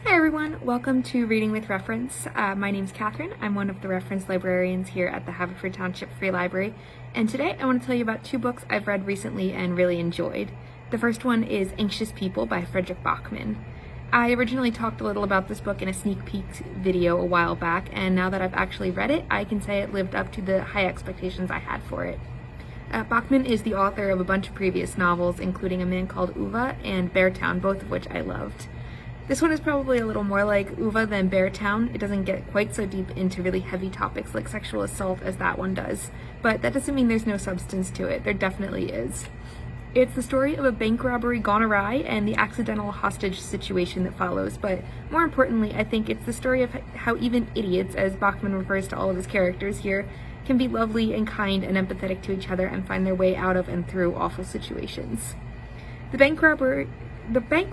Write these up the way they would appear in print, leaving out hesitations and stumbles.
Hi everyone, welcome to Reading with Reference. My name's Catherine. I'm one of the reference librarians here at the Haverford Township Free Library, and today I want to tell you about two books I've read recently and really enjoyed. The first one is Anxious People by Fredrik Backman. I originally talked a little about this book in a sneak peek video a while back, and now that I've actually read it, I can say it lived up to the high expectations I had for it. Backman is the author of a bunch of previous novels, including A Man Called Uva and Beartown, both of which I loved. This one is probably a little more like Uva than Beartown. It doesn't get quite so deep into really heavy topics like sexual assault as that one does, but that doesn't mean there's no substance to it. There definitely is. It's the story of a bank robbery gone awry and the accidental hostage situation that follows, but more importantly, I think it's the story of how even idiots, as Backman refers to all of his characters here, can be lovely and kind and empathetic to each other and find their way out of and through awful situations. The bank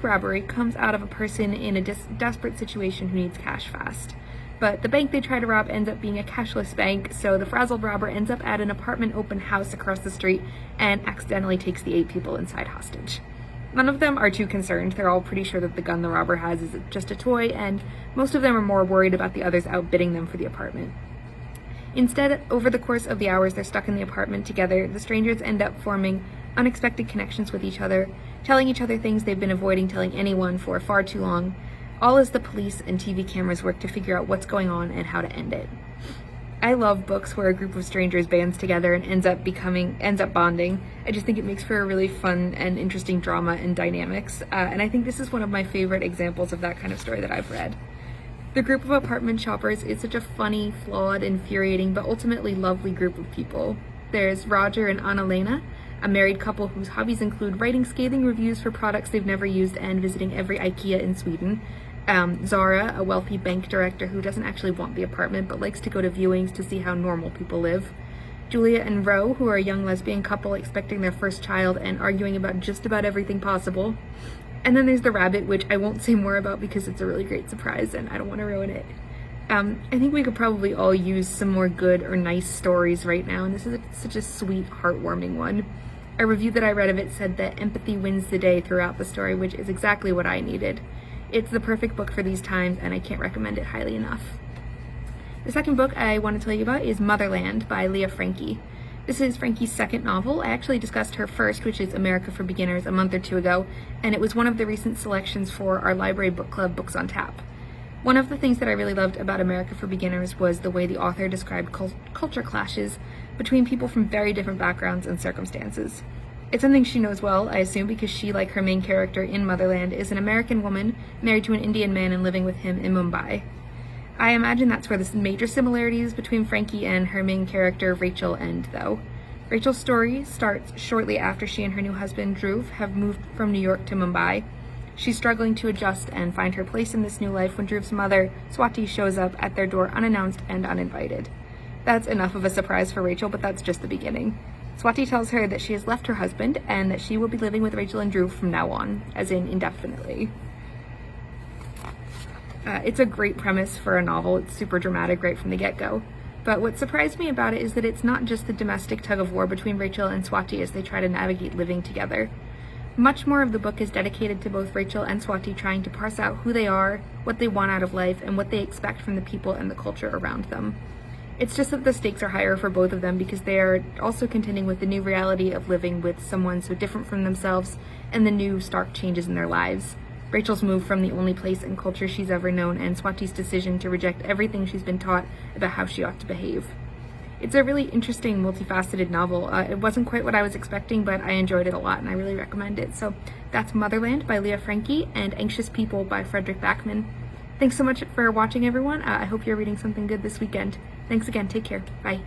robbery comes out of a person in a desperate situation who needs cash fast. But the bank they try to rob ends up being a cashless bank, so the frazzled robber ends up at an apartment open house across the street and accidentally takes the 8 people inside hostage. None of them are too concerned. They're all pretty sure that the gun the robber has is just a toy, and most of them are more worried about the others outbidding them for the apartment. Instead, over the course of the hours they're stuck in the apartment together, the strangers end up forming unexpected connections with each other, telling each other things they've been avoiding telling anyone for far too long, all as the police and TV cameras work to figure out what's going on and how to end it. I love books where a group of strangers bands together and ends up bonding. I just think it makes for a really fun and interesting drama and dynamics, and I think this is one of my favorite examples of that kind of story that I've read. The group of apartment shoppers is such a funny, flawed, infuriating, but ultimately lovely group of people. There's Roger and Anna-Lena, a married couple whose hobbies include writing scathing reviews for products they've never used and visiting every IKEA in Sweden. Zara, a wealthy bank director who doesn't actually want the apartment but likes to go to viewings to see how normal people live. Julia and Ro, who are a young lesbian couple expecting their first child and arguing about just about everything possible. And then there's the rabbit, which I won't say more about because it's a really great surprise and I don't want to ruin it. I think we could probably all use some more good or nice stories right now, and this is such a sweet, heartwarming one. A review that I read of it said that empathy wins the day throughout the story, which is exactly what I needed. It's the perfect book for these times, and I can't recommend it highly enough. The second book I want to tell you about is Motherland by Leah Frankie. This is Frankie's second novel. I actually discussed her first, which is America for Beginners, a month or two ago, and it was one of the recent selections for our library book club Books on Tap. One of the things that I really loved about America for Beginners was the way the author described culture clashes between people from very different backgrounds and circumstances. It's something she knows well, I assume, because she, like her main character in Motherland, is an American woman married to an Indian man and living with him in Mumbai. I imagine that's where the major similarities between Frankie and her main character, Rachel, end, though. Rachel's story starts shortly after she and her new husband, Dhruv, have moved from New York to Mumbai. She's struggling to adjust and find her place in this new life when Dhruv's mother, Swati, shows up at their door unannounced and uninvited. That's enough of a surprise for Rachel, but that's just the beginning. Swati tells her that she has left her husband and that she will be living with Rachel and Dhruv from now on, as in indefinitely. It's a great premise for a novel. It's super dramatic right from the get-go. But what surprised me about it is that it's not just the domestic tug-of-war between Rachel and Swati as they try to navigate living together. Much more of the book is dedicated to both Rachel and Swati trying to parse out who they are, what they want out of life, and what they expect from the people and the culture around them. It's just that the stakes are higher for both of them because they are also contending with the new reality of living with someone so different from themselves and the new stark changes in their lives. Rachel's move from the only place and culture she's ever known, and Swati's decision to reject everything she's been taught about how she ought to behave. It's a really interesting, multifaceted novel. It wasn't quite what I was expecting, but I enjoyed it a lot and I really recommend it. So that's Motherland by Leah Frankie and Anxious People by Fredrik Backman. Thanks so much for watching, everyone. I hope you're reading something good this weekend. Thanks again. Take care. Bye.